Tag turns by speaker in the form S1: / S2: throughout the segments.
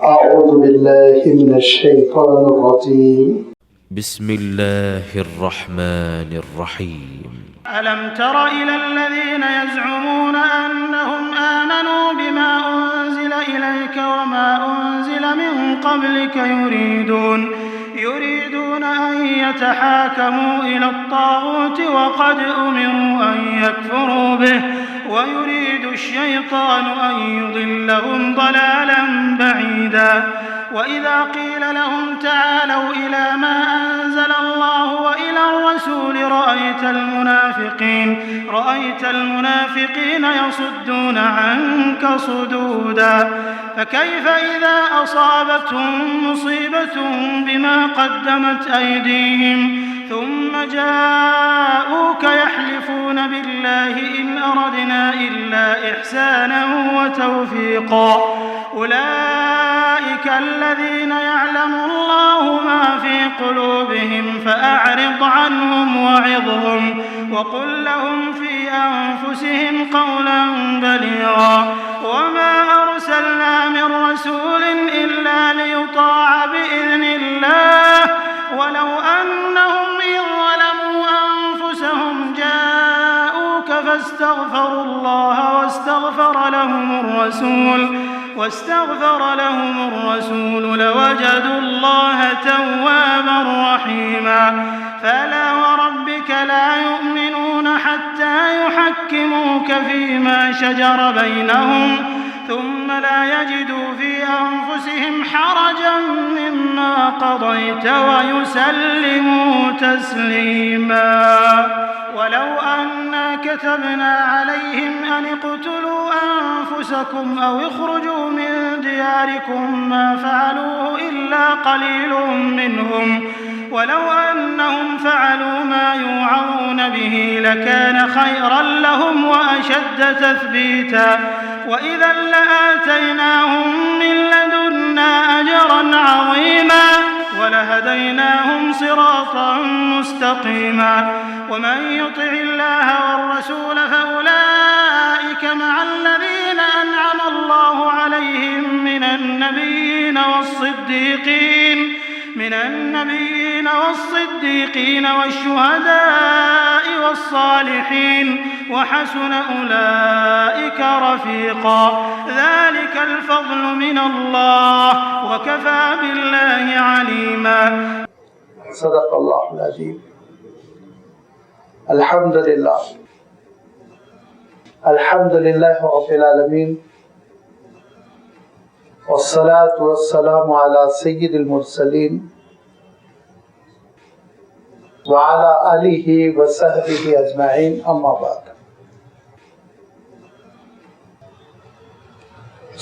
S1: أعوذ بالله من الشيطان الرجيم
S2: بسم الله الرحمن الرحيم
S3: ألم تر إلى الذين يزعمون أنهم آمنوا بما أنزل إليك وما أنزل من قبلك يريدون أن يتحاكموا إلى الطاغوت وقد أمروا أن يكفروا به ويريد الشيطان أن يضلهم ضلالا بعيدا. وإذا قيل لهم تعالوا إلى ما أنزل الله وإلى الرسول رأيت المنافقين يصدون عنك صدودا. فكيف إذا أصابتهم مصيبة بما قدمت أيديهم ثم جاءوك يحلفون بالله إن أردنا إلا إحسانا وتوفيقا أولئك الذين يعلم الله ما في قلوبهم فأعرض عنهم وعظهم وقل لهم في أنفسهم قولا بليغا. وما أرسلنا من رسول إلا ليطاع بإذن الله ولو أنهم إذ ظلموا أنفسهم جاءوك فاستغفروا الله واستغفر لهم الرسول لوجدوا الله توابا رحيما. فلا وربك لا يؤمنون حتى يحكموك فيما شجر بينهم ثم لا يجدوا في أنفسهم حرجا مما قضيت ويسلموا تسليما. ولو أنا كتبنا عليهم أن اقتلوا أنفسكم أو اخرجوا من دياركم ما فعلوه إلا قليل منهم ولو أنهم فعلوا ما يوعظون به لكان خيرا لهم وأشد تثبيتا وإذا لآتيناهم من لدنا أجرا عظيما ولهديناهم صراطا مستقيما. ومن يطع الله والرسول فأولئك مع الذين أنعم الله عليهم من النبيين والصديقين والشهداء والصالحين وحسن أولئك رفيقا. ذلك الفضل من الله وكفى بالله عليما.
S1: صدق الله العظيم. الحمد لله رب العالمين والصلاة والسلام على سيد المرسلين وعلى آله وصحبه أجمعين أما بعد.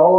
S1: 9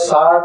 S1: 60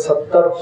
S1: 70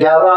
S1: 11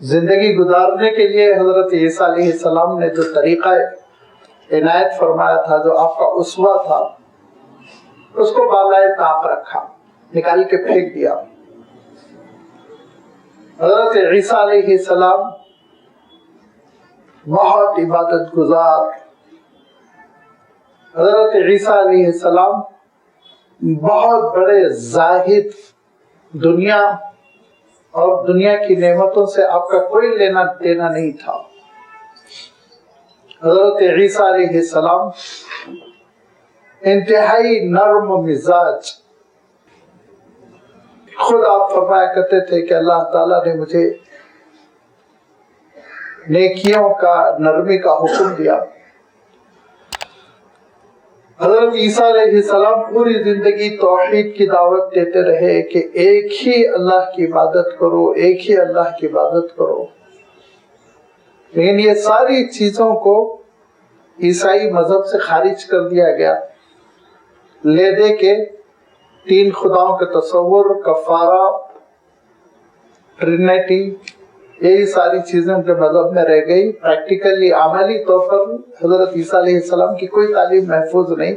S1: زندگی گزارنے کے لیے حضرت عیسیٰ علیہ السلام نے جو طریقہ عنایت فرمایا تھا، جو آپ کا اسوہ تھا، اس کو بالائے طاق رکھا، نکال کے پھینک دیا۔ حضرت عیسیٰ علیہ السلام بہت عبادت گزار، حضرت عیسیٰ علیہ السلام بہت بڑے زاہد، دنیا اور دنیا کی نعمتوں سے آپ کا کوئی لینا دینا نہیں تھا۔ حضرت عیسیٰ علیہ السلام انتہائی نرم مزاج، خود آپ فرمایا کرتے تھے کہ اللہ تعالیٰ نے مجھے نیکیوں کا، نرمی کا حکم دیا۔ حضرت عیسیٰ علیہ السلام پوری زندگی توحید کی دعوت دیتے رہے کہ ایک ہی اللہ کی عبادت کرو، ایک ہی اللہ کی عبادت کرو، لیکن یہ ساری چیزوں کو عیسائی مذہب سے خارج کر دیا گیا، لے دے کے تین خداؤں کا تصور، کفارہ، ٹرینیٹی، یہی ساری چیزیں ان کے مذہب میں رہ گئی۔ پریکٹیکلی، عملی طور پر حضرت عیسیٰ علیہ السلام کی کوئی تعلیم محفوظ نہیں۔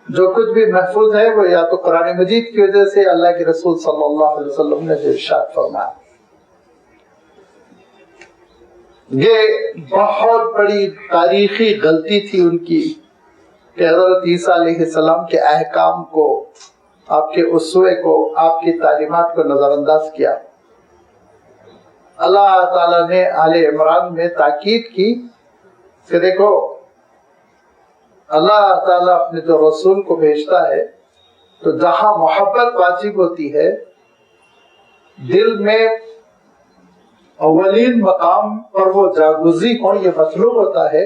S1: جو کچھ بھی محفوظ ہے وہ یا تو قرآن مجید کی وجہ سے، اللہ کے رسول صلی اللہ علیہ وسلم نے جو ارشاد فرمایا۔ یہ بہت بڑی تاریخی غلطی تھی ان کی کہ حضرت عیسیٰ علیہ السلام کے احکام کو، آپ کے اسوے کو، آپ کی تعلیمات کو نظر انداز کیا۔ اللہ تعالیٰ نے آل عمران میں تاکید کی کہ دیکھو، اللہ تعالیٰ اپنے جو رسول کو بھیجتا ہے تو جہاں محبت واجب ہوتی ہے، دل میں اولین مقام پر وہ جاگزی ہو، یہ مطلوب ہوتا ہے،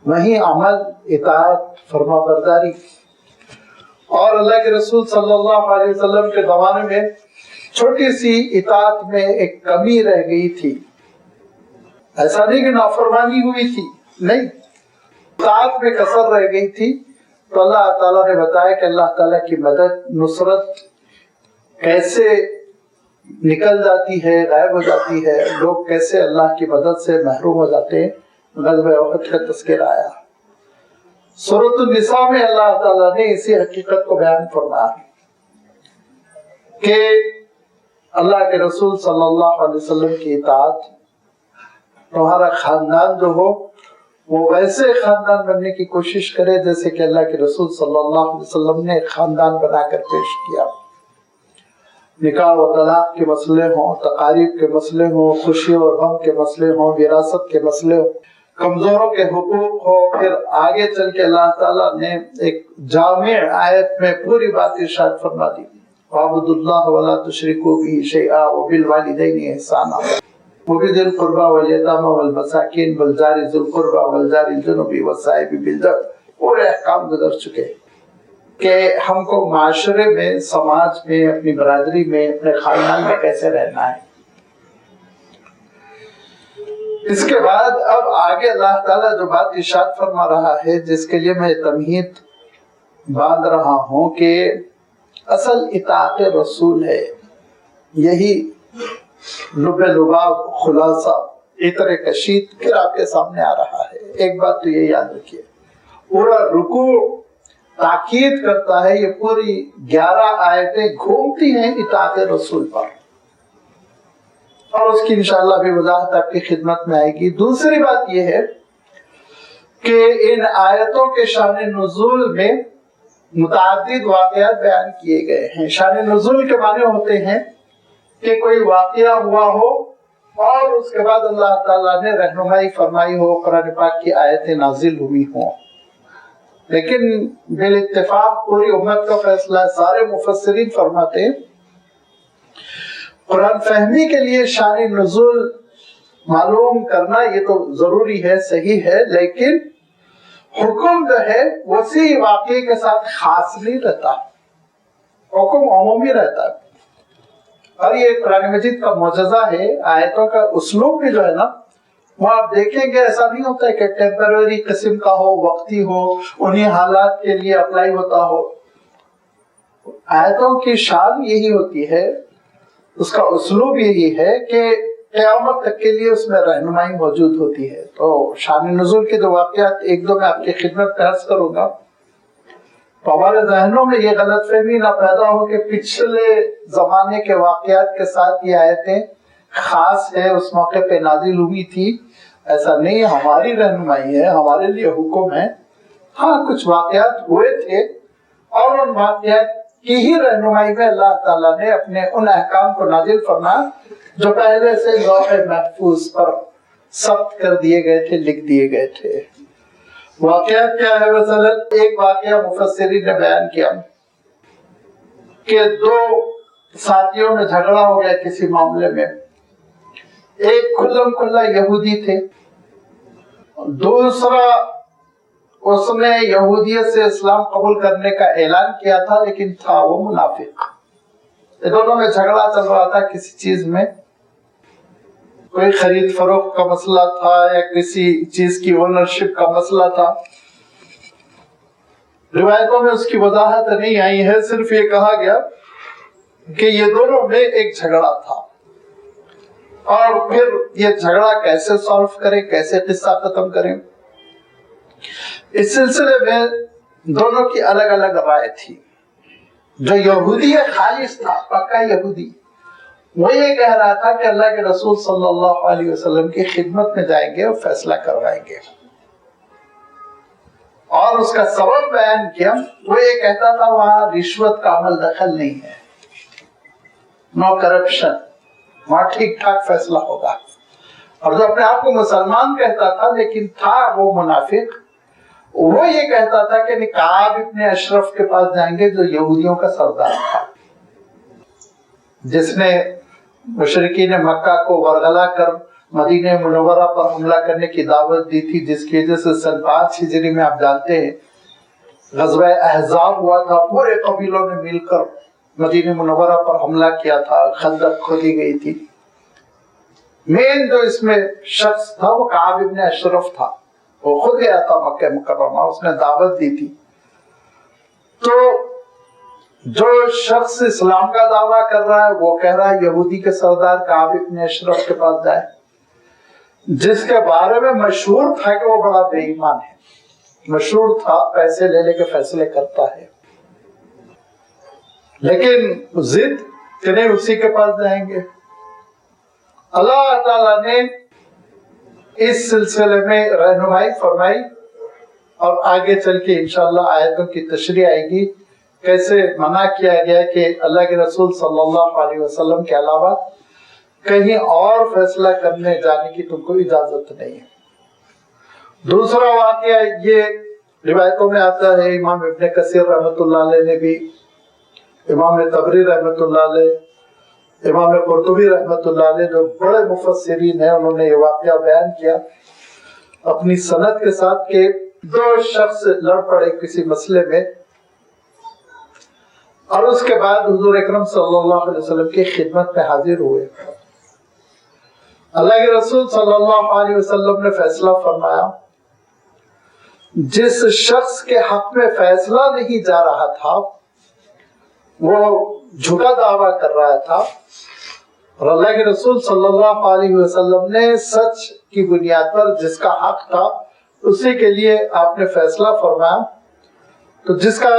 S1: وہیں عمل، اطاعت، فرما برداری۔ اور اللہ کے رسول صلی اللہ علیہ وسلم کے زمانے میں چھوٹی سی اطاعت میں ایک کمی رہ گئی تھی، ایسا نہیں کہ نافرمانی ہوئی تھی، نہیں، اطاعت میں کسر رہ گئی تھی، تو اللہ تعالیٰ نے بتایا کہ اللہ تعالیٰ کی مدد، نصرت کیسے نکل جاتی ہے، غائب ہو جاتی ہے، لوگ کیسے اللہ کی مدد سے محروم ہو جاتے ہیں۔ غزوہ احد کا تذکرہ آیا۔ سورۃ النساء میں اللہ تعالیٰ نے اسی حقیقت کو بیان فرمایا کہ اللہ کے رسول صلی اللہ علیہ وسلم کی اطاعت، تمہارا خاندان جو ہو وہ ویسے خاندان بننے کی کوشش کرے جیسے کہ اللہ کے رسول صلی اللہ علیہ وسلم نے خاندان بنا کر پیش کیا۔ نکاح و طلاق کے مسئلے ہوں، تقاریب کے مسئلے ہوں، خوشی اور غم کے مسئلے ہوں، وراثت کے مسئلے ہوں، کمزوروں کے حقوق ہو، پھر آگے چل کے اللہ تعالیٰ نے ایک جامع آیت میں پوری بات ارشاد فرما دی، وَاعْبُدُوا اللَّهَ وَلَا تُشْرِكُوا بِهِ شَيْئًا وَبِالْوَالِدَيْنِ إِحْسَانًا وَبِذِي الْقُرْبَى وَالْيَتَامَى وَالْمَسَاكِينِ وَالْجَارِ ذِي الْقُرْبَى وَالْجَارِ الْجُنُبِ وَالصَّاحِبِ بِالْجَنبِ، پورے احکام گزر چکے کہ ہم کو معاشرے میں، سماج میں، اپنی برادری میں، اپنے خاندان میں کیسے رہنا ہے۔ اس کے بعد اب آگے اللہ تعالیٰ جو بات ارشاد فرما رہا ہے، جس کے لیے میں تمہید باندھ رہا ہوں کہ اصل اطاعت رسول ہے، یہی لب لباب، خلاصہ، عطر کشید پھر آپ کے سامنے آ رہا ہے۔ ایک بات تو یہ یاد رکھیے، پورا رکوع تاکید کرتا ہے، یہ پوری 11 آیتیں گھومتی ہیں اطاعت رسول پر، اور اس کی انشاءاللہ بھی وضاحت آپ کی خدمت میں آئے گی۔ دوسری بات یہ ہے کہ ان آیتوں کے شان نزول میں متعدد واقعات بیان کیے گئے ہیں۔ شان نزول کے معنی ہوتے ہیں کہ کوئی واقعہ ہوا ہو اور اس کے بعد اللہ تعالیٰ نے رہنمائی فرمائی ہو، قرآن پاک کی آیتیں نازل ہوئی ہوں۔ لیکن بالاتفاق پوری امت کا فیصلہ، سارے مفسرین فرماتے ہیں قرآن فہمی کے لیے شان نزول معلوم کرنا یہ تو ضروری ہے، صحیح ہے، لیکن حکم جو ہے وسیع واقعے کے ساتھ خاص نہیں رہتا، حکم عمومی رہتا ہے۔ اور یہ قرآن مجید کا معجزہ ہے، آیتوں کا اسلوب بھی جو ہے نا، وہ آپ دیکھیں گے ایسا نہیں ہوتا ہے کہ ٹیمپرری قسم کا ہو، وقتی ہو، انہیں حالات کے لیے اپلائی ہوتا ہو۔ آیتوں کی شان یہی ہوتی ہے، اس کا اسلوب یہی ہے کہ قیامت تک کے لیے اس میں رہنمائی موجود ہوتی ہے۔ تو شان نزول کے جو واقعات ایک دو میں آپ کی خدمت میں عرض کروں گا، تو ہمارے ذہنوں میں یہ غلط فہمی نہ پیدا ہو کہ پچھلے زمانے کے واقعات کے ساتھ یہ آیتیں خاص ہے، اس موقع پہ نازل ہوئی تھی۔ ایسا نہیں، ہماری رہنمائی ہے، ہمارے لیے حکم ہے۔ ہاں کچھ واقعات ہوئے تھے اور ان واقعات کی ہی رہنمائی میں اللہ تعالیٰ نے اپنے ان احکام کو نازل فرمایا جو پہلے سے لوح محفوظ پر ثبت کر دیے گئے تھے، لکھ دیے گئے تھے۔ واقعات کیا ہے؟ مثلا ایک واقعہ مفسرین نے بیان کیا کہ دو ساتھیوں میں جھگڑا ہو گیا کسی معاملے میں۔ ایک کھلم کھلا یہودی تھے، دوسرا اس نے یہودیت سے اسلام قبول کرنے کا اعلان کیا تھا لیکن تھا وہ منافق۔ یہ دونوں میں جھگڑا چل رہا تھا کسی چیز میں، کوئی خرید فروخت کا مسئلہ تھا یا کسی چیز کی اونرشپ کا مسئلہ تھا۔ روایتوں میں اس کی وضاحت نہیں آئی ہے، صرف یہ کہا گیا کہ یہ دونوں میں ایک جھگڑا تھا، اور پھر یہ جھگڑا کیسے سالو کریں، کیسے قصہ ختم کریں، اس سلسلے میں دونوں کی الگ الگ رائے تھی۔ جو یہودی خالص تھا، پکا یہودی، وہ یہ کہہ رہا تھا کہ اللہ کے رسول صلی اللہ علیہ وسلم کی خدمت میں جائیں گے اور فیصلہ کروائیں گے، اور اس کا سبب بیان کیا۔ وہ یہ کہتا تھا وہاں رشوت کا عمل دخل نہیں ہے، نو کرپشن، وہاں ٹھیک ٹھاک فیصلہ ہوگا۔ اور جو اپنے آپ کو مسلمان کہتا تھا لیکن تھا وہ منافق، وہ یہ کہتا تھا کہ کعب ابن اشرف کے پاس جائیں گے جو یہودیوں کا سردار تھا، جس نے مشرکین مکہ کو ورغلا کر مدینہ منورہ پر حملہ کرنے کی دعوت دی تھی، جس کی وجہ سے سن 5 ہجری میں آپ جانتے ہیں غزوہ احزاب ہوا تھا، پورے قبیلوں نے مل کر مدینہ منورہ پر حملہ کیا تھا، خندق کھودی گئی تھی۔ مین جو اس میں شخص تھا وہ کعب ابن اشرف تھا، وہ خود گیا تھا مکہ مکرمہ، اس نے دعوت دی تھی۔ تو جو شخص اسلام کا دعویٰ کر رہا ہے وہ کہہ رہا ہے یہودی کے سردار کعب ابن اشرف کے پاس جائے، جس کے بارے میں مشہور تھا کہ وہ بڑا بے ایمان ہے، مشہور تھا پیسے لے لے کے فیصلے کرتا ہے، لیکن ضد کہ نہیں اسی کے پاس جائیں گے۔ اللہ تعالیٰ نے اس سلسلے میں رہنمائی فرمائی، اور آگے چل کے انشاءاللہ آیتوں کی تشریح آئے گی کیسے منع کیا گیا کہ اللہ کے رسول صلی اللہ علیہ وسلم کے علاوہ کہیں اور فیصلہ کرنے جانے کی تم کو اجازت نہیں ہے۔ دوسرا واقعہ یہ روایتوں میں آتا ہے، امام ابن کثیر رحمۃ اللہ علیہ نے بھی، امام طبری رحمۃ اللہ علیہ، امام قرطبی رحمۃ اللہ علیہ جو بڑے مفسرین ہیں، انہوں نے یہ واقعہ بیان کیا اپنی سند کے ساتھ کہ دو شخص لڑ پڑے کسی مسئلے میں، اور اس کے بعد حضور اکرم صلی اللہ علیہ وسلم کی خدمت میں حاضر ہوئے۔ اللہ کے رسول صلی اللہ علیہ وسلم نے فیصلہ فرمایا، جس شخص کے حق میں فیصلہ نہیں جا رہا تھا وہ جھوٹا دعویٰ کر رہا تھا، اور اللہ کے رسول صلی اللہ علیہ وسلم نے سچ کی بنیاد پر جس کا حق تھا اسی کے لیے آپ نے فیصلہ فرمایا۔ تو جس کا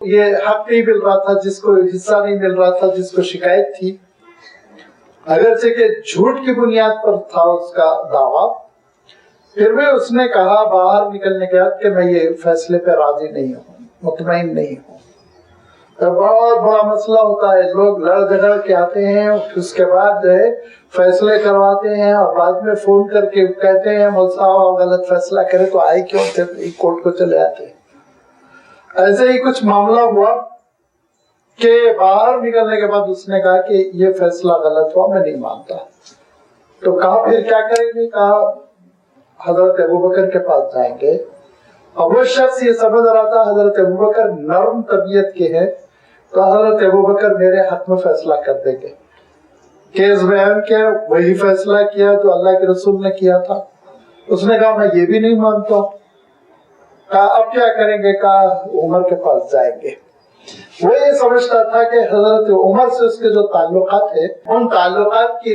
S1: یہ حق نہیں مل رہا تھا، جس کو حصہ نہیں مل رہا تھا، جس کو شکایت تھی، اگرچہ کہ جھوٹ کی بنیاد پر تھا اس کا دعویٰ، پھر بھی اس نے کہا باہر نکلنے کے بعد کہ میں یہ فیصلے پہ راضی نہیں ہوں، مطمئن نہیں ہوں۔ بہت بڑا مسئلہ ہوتا ہے، لوگ لڑ جھگڑ کے آتے ہیں، اس کے بعد جو ہے فیصلے کرواتے ہیں، اور بعد میں فون کر کے کہتے ہیں مول صاحب غلط فیصلہ کرے تو آئے کیوں تھے، کورٹ کو چلے آتے ہیں۔ ایسے ہی کچھ معاملہ ہوا کہ باہر نکلنے کے بعد اس نے کہا کہ یہ فیصلہ غلط ہوا، میں نہیں مانتا۔ تو کہا پھر کیا کریں گے؟ کہا حضرت ابوبکر کے پاس جائیں گے۔ اور وہ شخص یہ سمجھ رہا تھا حضرت ابوبکر نرم طبیعت کے ہیں، تو حضرت ابوبکر میرے حق میں فیصلہ کر دیں گے۔ کیس بیان کیا، وہی فیصلہ کیا جو اللہ کے رسول نے کیا تھا۔ اس نے کہا میں یہ بھی نہیں مانتا۔ کہا اب کیا کریں گے؟ کہا عمر کے پاس جائیں گے۔ وہ یہ سمجھتا تھا کہ حضرت عمر سے اس کے جو تعلقات ہیں، ان تعلقات کی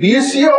S1: 20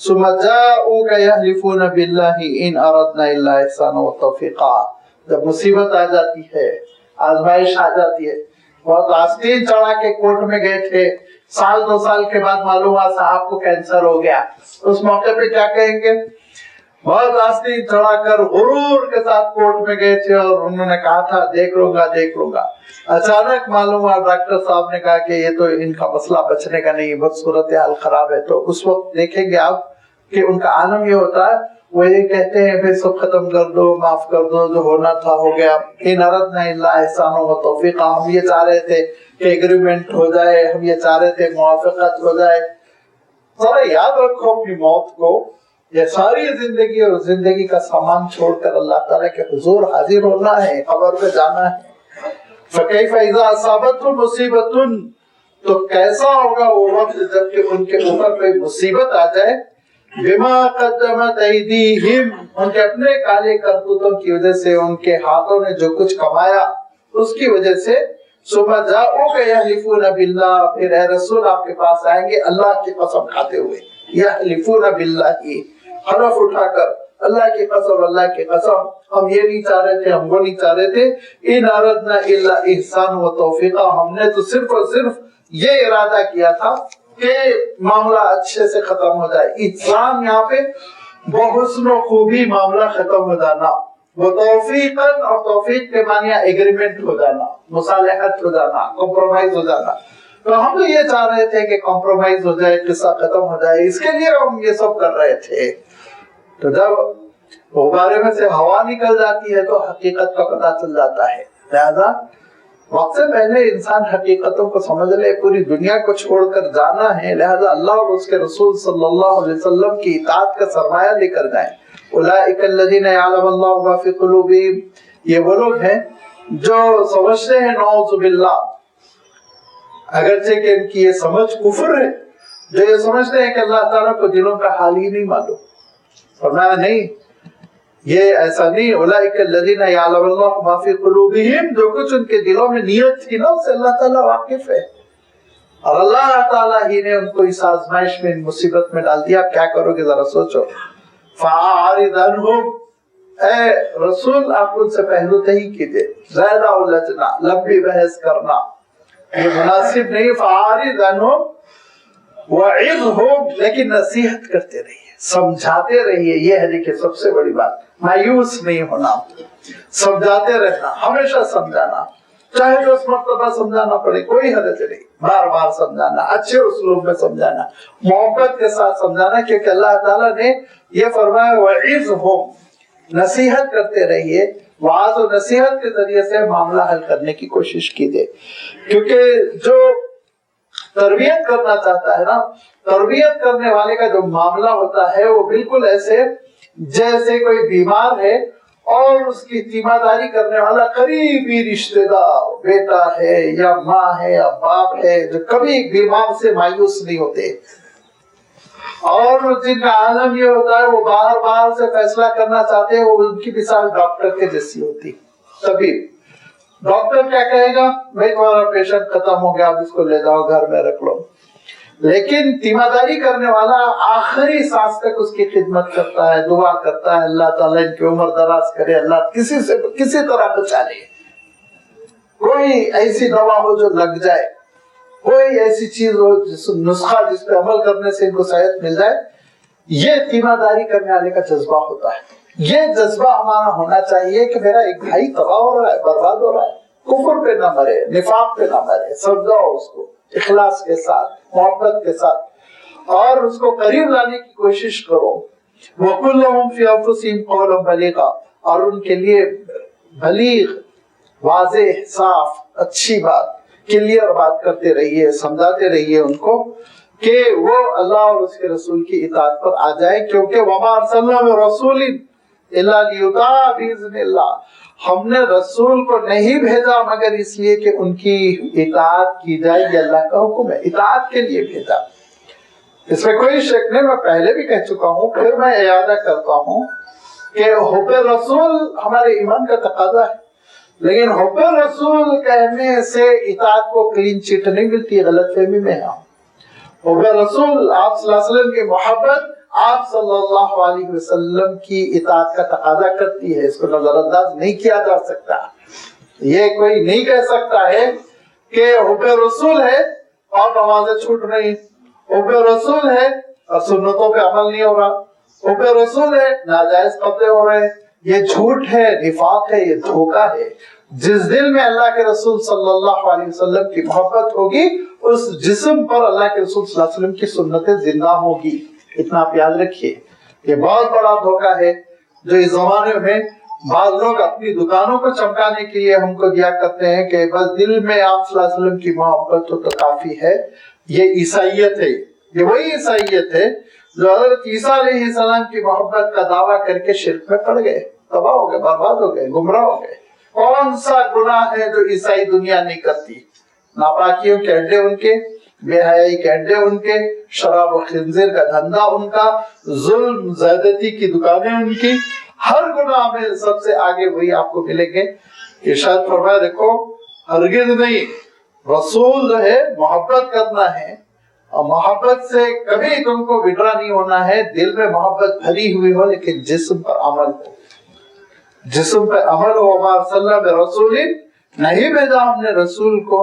S1: ثم جاءوك يحلفون بالله ان اردنا الا احسانا وتوفیقا. جب مصیبت آ جاتی ہے، آزمائش آ جاتی ہے، بہت آستین چڑھا کے کورٹ میں گئے تھے، سال 2 سال کے بعد معلوم ہوا صاحب کو کینسر ہو گیا، اس موقع پہ کیا کہیں گے؟ بہت آستین چڑھا کر غرور کے ساتھ کورٹ میں گئے تھے اور انہوں نے کہا تھا دیکھ لوں گا. اچانک معلوم ہوا ڈاکٹر صاحب نے کہا کہ یہ تو ان کا مسئلہ بچنے کا نہیں، بہت صورتحال خراب ہے. تو اس وقت دیکھیں گے آپ کہ ان کا عالم یہ ہوتا ہے، وہ یہ کہتے ہیں پھر سب ختم کر دو، معاف کر دو، جو ہونا تھا ہو گیا. ان اردنا الا احسانا وتوفیقا، ہم یہ چاہ رہے تھے کہ ایگریمنٹ ہو جائے، ہم یہ چاہ رہے تھے موافقت ہو جائے. ذرا یاد رکھو اپنی موت کو، یہ ساری زندگی اور زندگی کا سامان چھوڑ کر اللہ تعالیٰ کے حضور حاضر ہونا ہے، قبر پہ جانا ہے. فَكَيْفَ إِذَا أَصَابَتْهُمْ مُصِيبَةٌ، تو کیسا ہوگا وہ وقت جب کہ ان کے اوپر کوئی مصیبت آ جائے، بِمَا قَدَّمَتْ أَيْدِيهِمْ، ان کے اپنے کالے کرتوتوں کی وجہ سے، ان کے ہاتھوں نے جو کچھ کمایا اس کی وجہ سے. ثُمَّ جَاءُوكَ يَحْلِفُونَ بِاللَّهِ، پھر اے رسول آپ کے پاس آئیں گے اللہ کی قسم کھاتے ہوئے. يَحْلِفُونَ بِاللَّهِ، حلف اٹھا کر اللہ کی قسم، اللہ کی قسم ہم یہ نہیں چاہ رہے تھے، ہم وہ نہیں چاہ رہے تھے. ان اردنا الا احسان و توفیقا، ہم نے تو صرف اور صرف یہ ارادہ کیا تھا کہ معاملہ اچھے سے ختم ہو جائے. احسان یہاں پہ بحسن و خوبی معاملہ ختم ہو جانا، وہ توفیقاً، اور توفیق کے معنی ایگریمنٹ ہو جانا، مصالحت ہو جانا، کمپرومائز ہو جانا. تو ہم تو یہ چاہ رہے تھے کہ کمپرومائز ہو جائے، قصہ ختم ہو جائے، اس کے لیے ہم یہ سب کر رہے تھے. تو جب غبارے میں سے ہوا نکل جاتی ہے تو حقیقت کا پتہ چل جاتا ہے. لہذا وقت سے پہلے انسان حقیقتوں کو سمجھ لے، پوری دنیا کو چھوڑ کر جانا ہے. لہذا اللہ اور اس کے رسول صلی اللہ علیہ وسلم کی اطاعت کا سرمایہ لے کر جائیں. اولئک الذین یعلم اللہ ما فی قلوبہم، یہ وہ لوگ ہیں جو سمجھتے ہیں نعوذ باللہ، اگرچہ کہ ان کی یہ سمجھ کفر ہے، جو یہ سمجھتے ہیں کہ اللہ تعالیٰ کو دلوں کا حال ہی نہیں معلوم. فرمایا نہیں، یہ ایسا نہیں. اولئک الذین یعلم اللہ ما فی قلوبہم، جو کچھ ان کے دلوں میں نیت تھی نا، اسے اللہ تعالیٰ واقف ہے، اور اللہ تعالیٰ ہی نے ان کو اس آزمائش میں، ان مصیبت میں ڈال دیا. کیا کرو گے ذرا سوچو. فَأَعْرِضْ عَنْهُمْ، اے رسول آپ ان سے پہلو تہی کیجئے. زیادہ الجھنا، لمبی بحث کرنا یہ مناسب نہیں. فَأَعْرِضْ عَنْهُمْ وَعِظْهُمْ، لیکن نصیحت کرتے رہیے، سمجھاتے رہیے. یہ ہے دیکھیں سب سے بڑی بات، مایوس نہیں ہونا، سمجھاتے رہنا، ہمیشہ سمجھانا، چاہے 10 مرتبہ سمجھانا پڑے، کوئی حرج نہیں. بار بار سمجھانا، اچھے اسلوب میں سمجھانا، محبت کے ساتھ سمجھانا، کیونکہ اللہ تعالیٰ نے یہ فرمایا وَعِظْهُمْ، نصیحت کرتے رہیے. وعظ و نصیحت کے ذریعے سے معاملہ حل کرنے کی کوشش کیجیے. کیونکہ جو تربیت کرنا چاہتا ہے نا، تربیت کرنے والے کا جو معاملہ ہوتا ہے وہ بالکل ایسے جیسے کوئی بیمار ہے اور اس کی تیمارداری کرنے والا قریبی رشتہ دار، بیٹا ہے یا ماں ہے یا باپ ہے، جو کبھی بیمار سے مایوس نہیں ہوتے، اور جن کا عالم یہ ہوتا ہے وہ باہر باہر سے فیصلہ کرنا چاہتے ہیں، وہ ان کی مثال ڈاکٹر کے جیسی ہوتی. طبیب، ڈاکٹر کیا کہے گا؟ بھائی تمہارا پیشنٹ ختم ہو گیا، اب اس کو لے جاؤ گھر میں رکھ لو. لیکن تیمارداری کرنے والا آخری سانس تک اس کی خدمت کرتا ہے، دعا کرتا ہے اللہ تعالیٰ ان کی عمر دراز کرے، اللہ کسی طرح بچا لے، کوئی ایسی دوا ہو جو لگ جائے، کوئی ایسی چیز ہو، نسخہ جس پہ عمل کرنے سے ان کو صحت مل جائے. یہ تیمارداری کرنے والے کا جذبہ ہوتا ہے. یہ جذبہ ہمارا ہونا چاہیے کہ میرا ایک بھائی تباہ ہو رہا ہے، برباد ہو رہا ہے، کفر پہ نہ مرے، نفاق پہ نہ مرے، سمجھاؤ اس کو اخلاص کے ساتھ، محبت کے ساتھ، اور اس کو قریب لانے کی کوشش کرو. وَقُلْ لَهُمْ فِي أَنفُسِهِمْ قَوْلًا بَلِيغًا، اور ان کے لیے بلیغ، واضح، صاف، اچھی بات، کلیئر بات کرتے رہیے، سمجھاتے رہیے ان کو کہ وہ اللہ اور اس کے رسول کی اطاعت پر آ جائے. کیونکہ وَمَا أَرْسَلْنَا مِن رَسُولٍ إِلَّا لِيُطَاعَ بِإِذْنِ اللَّهِ، ہم نے رسول کو نہیں بھیجا مگر اس لیے کہ ان کی اطاعت کی جائے، یہ اللہ کا حکم ہے، اطاعت کے لیے بھیجا. اس میں کوئی شک نہیں، میں پہلے بھی کہہ چکا ہوں، پھر میں اعادہ کرتا ہوں کہ حب رسول ہمارے ایمان کا تقاضا ہے. لیکن حب رسول کہنے سے اطاعت کو کلین چٹ نہیں ملتی، غلط فہمی میں ہے. حب رسول آپ صلی اللہ علیہ وسلم کی محبت آپ صلی اللہ علیہ وسلم کی اطاعت کا تقاضا کرتی ہے، اس کو نظر انداز نہیں کیا جا سکتا۔ یہ کوئی نہیں کہہ سکتا ہے کہ حب رسول ہے اور نمازیں چھوٹ رہی، حب رسول ہے اور سنتوں پہ عمل نہیں ہو رہا، حب رسول ہے ناجائز قبضے ہو رہے ہیں۔ یہ جھوٹ ہے، نفاق ہے، یہ دھوکہ ہے۔ جس دل میں اللہ کے رسول صلی اللہ علیہ وسلم کی محبت ہوگی، اس جسم پر اللہ کے رسول صلی اللہ علیہ وسلم کی سنتیں زندہ ہوگی۔ اتنا آپ یاد رکھیے، یہ بہت بڑا دھوکہ ہے جو اس زمانے میں بعض لوگ اپنی دکانوں کو چمکانے کے لیے ہم کو دیا کرتے ہیں کہ بس دل میں آپ صلی اللہ علیہ وسلم کی محبت ہو تو کافی ہے۔ یہ عیسائیت ہے، یہ وہی عیسائیت ہے جو حضرت عیسیٰ علیہ السلام کی محبت کا دعویٰ کر کے شرک میں پڑ گئے، تباہ ہو گئے، برباد ہو گئے، گمراہ ہو گئے۔ کون سا گناہ ہے جو عیسائی دنیا نہیں کرتی؟ ناپاکیوں کے اڈے ان کے، بے حیائی کے اڈے ان کے، شراب و خنزیر کا دھندا ان کا، ظلم زیادتی کی دکانیں ان کی، ہر گناہ میں سب سے آگے وہی آپ کو ملیں گے۔ ارشاد فرمایا دیکھو ہرگز نہیں، رسول جو ہے محبت کرنا ہے اور محبت سے کبھی تم کو وڈرا نہیں ہونا ہے۔ دل میں محبت بھری ہوئی ہو لیکن جسم پر عمل ہو، جسم پہ عمل ہو۔ ہمارا صلی اللہ علیہ رسول نہیں بھیجا ہم نے رسول کو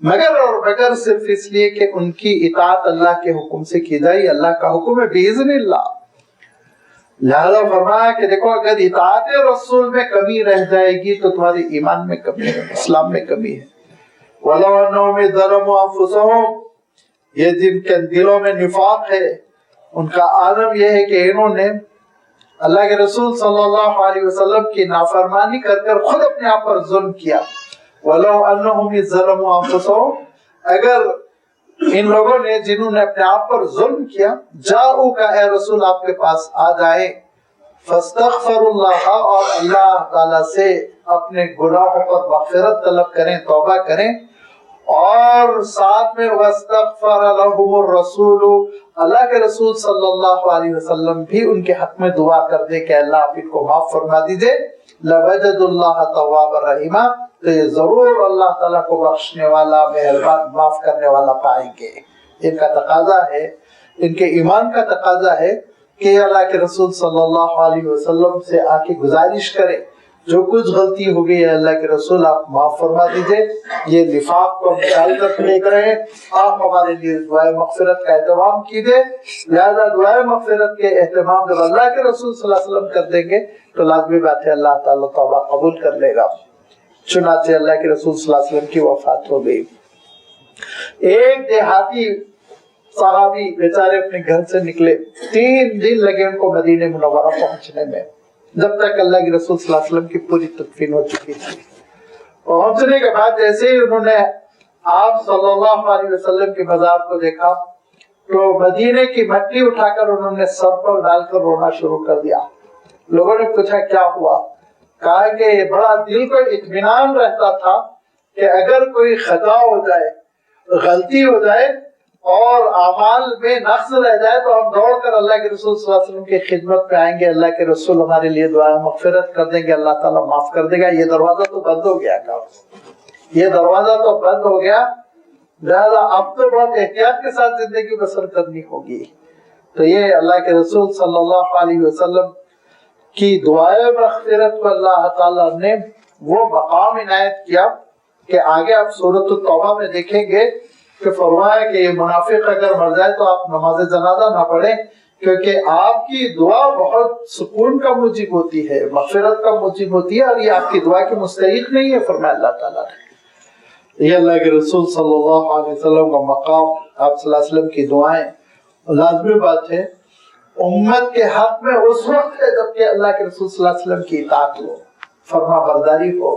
S1: مگر اور مگر صرف اس لیے کہ ان کی اطاعت اللہ کے حکم سے کی جائے، اللہ کا حکم ہے بِإِذْنِ اللہ۔ لہذا فرمایا کہ دیکھو اگر اطاعت رسول میں کمی رہ جائے گی تو تمہاری ایمان میں کمی ہے، اسلام میں کمی ہے۔ وَلَوْ أَنَّهُمْ ظَلَمُوا أَنفُسَهُمْ، یہ جن کے دلوں میں نفاق ہے ان کا عالم یہ ہے کہ انہوں نے اللہ کے رسول صلی اللہ علیہ وسلم کی نافرمانی کر کر خود اپنے آپ پر ظلم کیا۔ وَلَوْ أَنَّهُمْ ظَلَمُوا أَنفُسَهُمْ، اگر ان لوگوں نے جنہوں نے اپنے آپ پر ظلم کیا، جاؤک اے رسول آپ کے پاس آ جائیں، فَاسْتَغْفَرُوا اللَّهَ، اور اللہ تعالیٰ سے اپنے گناہوں پر مغفرت طلب کریں، توبہ کریں، اور ساتھ میں وَاسْتَغْفَرَ لَهُمُ الرَّسُولُ، اللہ کے رسول صلی اللہ علیہ وسلم بھی ان کے حق میں دعا کر دے کہ اللہ آپ ان کو معاف فرما دیجئے، لَوَجَدُ اللَّهَ تَوَّابًا رَحِيمًا، تو یہ ضرور اللہ تعالیٰ کو بخشنے والا، مہربان، معاف کرنے والا پائیں گے۔ ان کا تقاضا ہے، ان کے ایمان کا تقاضا ہے کہ اللہ کے رسول صلی اللہ علیہ وسلم سے آ کے گزارش کرے جو کچھ غلطی ہو گئی ہے اللہ کے رسول آپ معاف فرما دیجئے۔ یہ نفاق کو نکال کر لے کر ہیں، آپ ہمارے لیے دعائے مغفرت کا اہتمام کیجئے۔ لہذا دعائے مغفرت کے اہتمام جب اللہ کے رسول صلی اللہ علیہ وسلم کر دیں گے تو لازمی بات ہے اللہ تعالیٰ توبہ قبول کر لے گا۔ چنانچہ اللہ کے رسول صلی اللہ علیہ وسلم کی وفات ہو گئی۔ ایک دیہاتی صحابی بیچارے اپنے گھر سے نکلے، 3 دن لگے ان کو مدینہ منورہ پہنچنے میں، جب تک اللہ کے رسول صلی اللہ علیہ وسلم کی پوری تدفین ہو چکی تھی۔ پہنچنے کے بعد جیسے ہی انہوں نے آپ صلی اللہ علیہ وسلم کے مزار کو دیکھا تو مدینے کی مٹی اٹھا کر انہوں نے سر پر ڈال کر رونا شروع کر دیا۔ لوگوں نے پوچھا کیا ہوا؟ کہا کہ بڑا دل کو اطمینان رہتا تھا کہ اگر کوئی خطا ہو جائے، غلطی ہو جائے اور اعمال میں نقص رہ جائے تو ہم دوڑ کر اللہ کے رسول صلی اللہ علیہ وسلم کی خدمت پہ آئیں گے، اللہ کے رسول ہمارے لیے دعا مغفرت کر دیں گے، اللہ تعالیٰ معاف کر دے گا۔ یہ دروازہ تو بند ہو گیا تھا، یہ دروازہ تو بند ہو گیا، لہذا اب تو بہت احتیاط کے ساتھ زندگی بسر کرنی ہوگی۔ تو یہ اللہ کے رسول صلی اللہ علیہ وسلم کی دعائے مغفرت کو اللہ تعالیٰ نے وہ مقام عنایت کیا کہ آگے آپ سورۃ التوبہ میں دیکھیں گے کہ فرمایا کہ یہ منافق اگر مر جائے تو آپ نماز جنازہ نہ پڑھیں، کیونکہ آپ کی دعا بہت سکون کا موجب ہوتی ہے، مغفرت کا موجب ہوتی ہے، اور یہ آپ کی دعا کے مستحق نہیں ہے، فرمایا اللہ تعالیٰ نے۔ یہ اللہ کے رسول صلی اللہ علیہ وسلم کا مقام، آپ صلی اللہ علیہ وسلم کی دعائیں، لازمی بات ہے امت کے حق میں اس وقت ہے جبکہ اللہ کے رسول صلی اللہ علیہ وسلم کی اطاعت ہو، فرما برداری ہو،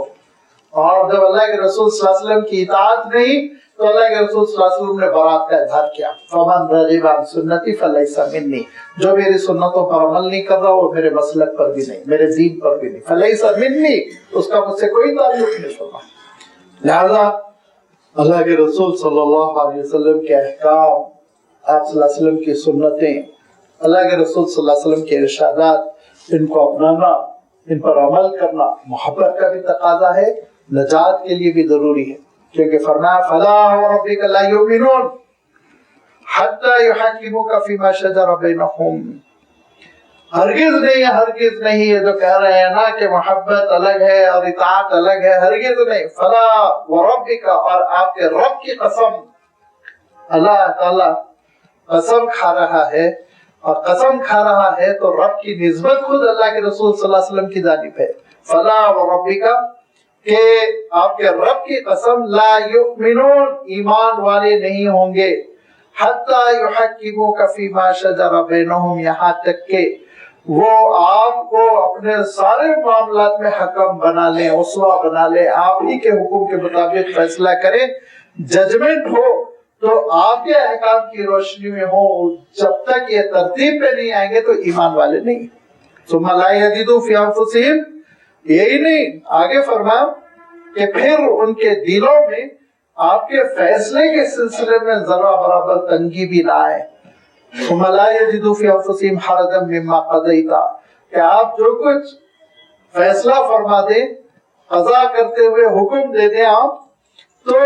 S1: اور جب اللہ کے رسول صلی اللہ علیہ وسلم کی اطاعت نہیں تو اللہ کے رسول صلی اللہ علیہ وسلم نے برات کا اظہار کیا، فمن رغب عن سنتی فلیس منی، جو میری سنتوں پر عمل نہیں کر رہا وہ میرے مسلک پر بھی نہیں، میرے دین پر بھی نہیں، فلیس منی، اس کا مجھ سے کوئی تعلق نہیں ہوگا۔ لہذا اللہ کے رسول صلی اللہ علیہ وسلم کے احکام، آپ صلی اللہ علیہ وسلم کی سنتیں، اللہ کے رسول صلی اللہ علیہ وسلم کے ارشادات، ان کو اپنانا، ان پر عمل کرنا محبت کا بھی تقاضا ہے، نجات کے لیے بھی ضروری ہے، کیونکہ فرمایا فَلَا وَرَبِّكَ لَا يُؤْمِنُونَ حَتَّى يُحَكِّمُوكَ فِيمَا شَجَرَ بَيْنَهُمْ، ہرگز نہیں، ہرگز نہیں. یہ جو کہہ رہے ہیں نا کہ محبت الگ ہے اور اطاعت الگ ہے، ہرگز نہیں. فلا وربک، اور آپ کے رب کی قسم، اللہ تعالی قسم کھا رہا ہے، اور قسم کھا رہا ہے تو رب کی نسبت خود اللہ کے رسول صلی اللہ علیہ وسلم کی جانب ہے. فلا وربک، کہ آپ کے رب کی قسم، لا یؤمنون، ایمان والے نہیں ہوں گے، حتی یحکموک فیما شجر بینہم، یہاں تک کہ وہ آپ کو اپنے سارے معاملات میں حکم بنا لیں، اسوہ بنا لیں، آپ ہی کے حکم کے مطابق فیصلہ کریں، ججمنٹ ہو تو آپ کے احکام کی روشنی میں ہو. جب تک یہ ترتیب پہ نہیں آئیں گے تو ایمان والے نہیں. ثم لا یجدوا فی انفسہم، یہی نہیں، آگے فرمایا کہ پھر ان کے دلوں میں آپ کے فیصلے کے سلسلے میں ذرا برابر تنگی بھی نہ آئے. ثم لا یجدوا فی انفسہم حرجا مما قضیت، کہ آپ جو کچھ فیصلہ فرما دیں، قضا کرتے ہوئے حکم دے دیں آپ، تو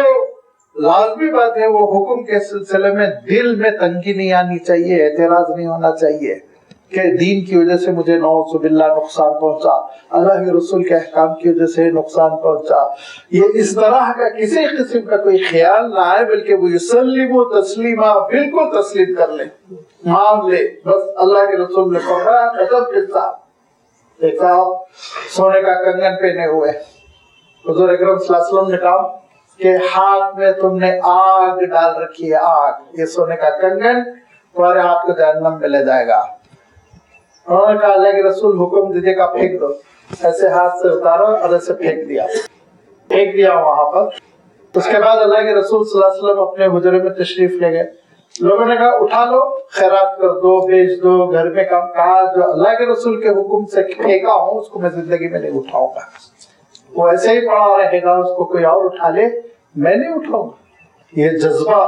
S1: لازمی بات ہے وہ حکم کے سلسلے میں دل میں تنگی نہیں آنی چاہیے، اعتراض نہیں ہونا چاہیے کہ دین کی وجہ سے مجھے نعوذ باللہ نقصان پہنچا، اللہ کے رسول کے احکام کی وجہ سے نقصان پہنچا. یہ اس طرح کا کسی قسم کا کوئی خیال نہ آئے، بلکہ وہ یسلموا تسلیما، بالکل تسلیم کر لیں، مان لے، بس اللہ کے رسول نے فرمایا ختم قصہ. دیکھا سونے کا کنگن پہنے ہوئے، حضور اکرم صلی اللہ علیہ وسلم نے کہا کہ ہاتھ میں تم نے آگ ڈال رکھی ہے، آگ، یہ سونے کا کنگن تمہارے ہاتھ کو جہنم میں لے جائے گا. انہوں نے کہا اللہ کے رسول حکم دیجیے گا پھینک دو. ایسے ہاتھ سے اتارا اور ایسے پھینک دیا وہاں پر. اس کے بعد اللہ کے رسول صلی اللہ علیہ وسلم اپنے حجرے میں تشریف لے گئے. لوگوں نے کہا اٹھا لو، خیرات کر دو، بیچ دو، گھر میں کام کاج جو اللہ کے رسول کے حکم سے پھینکا ہوں اس کو میں زندگی میں نہیں اٹھاؤں گا. وہ ایسے ہی پڑا رہے گا، اس کو کوئی اور اٹھا لے، میں نہیں اٹھاؤں گا. یہ جذبہ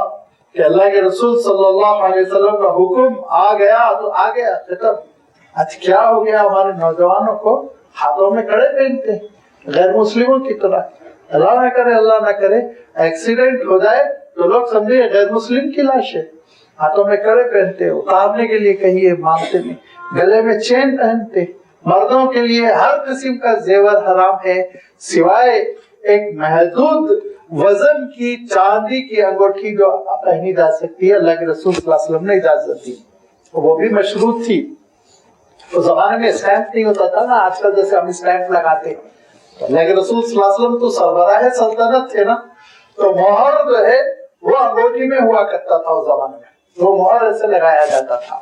S1: کہ اللہ کے رسول صلی اللہ علیہ وسلم کا حکم آ گیا تو آ گیا، ختم. آج کیا ہو گیا، ہمارے نوجوانوں کو ہاتھوں میں کڑے پہنتے ہیں غیر مسلموں کی طرح. اللہ نہ کرے ایکسیڈنٹ ہو جائے تو لوگ سمجھے غیر مسلم کی لاش ہے. ہاتھوں میں کڑے پہنتے، اتارنے کے لیے کہیے مانتے نہیں، گلے میں چین پہنتے. مردوں کے لیے ہر قسم کا زیور حرام ہے سوائے ایک محدود وزن کی چاندی کی انگوٹھی جو پہنی جا سکتی ہے. اللہ کے رسول صلی اللہ علیہ وسلم نے اجازت دی، وہ بھی مشروط تھی. اس زمانے میں اسٹیمپ نہیں ہوتا تھا نا، آج کل جیسے ہم اسٹیمپ لگاتے. اللہ کے رسول صلی اللہ علیہ وسلم تو سربراہ سلطنت تھے نا، تو مہر جو ہے وہ انگوٹھی میں ہوا کرتا تھا. اس زمانے میں وہ مہر ایسے لگایا جاتا تھا.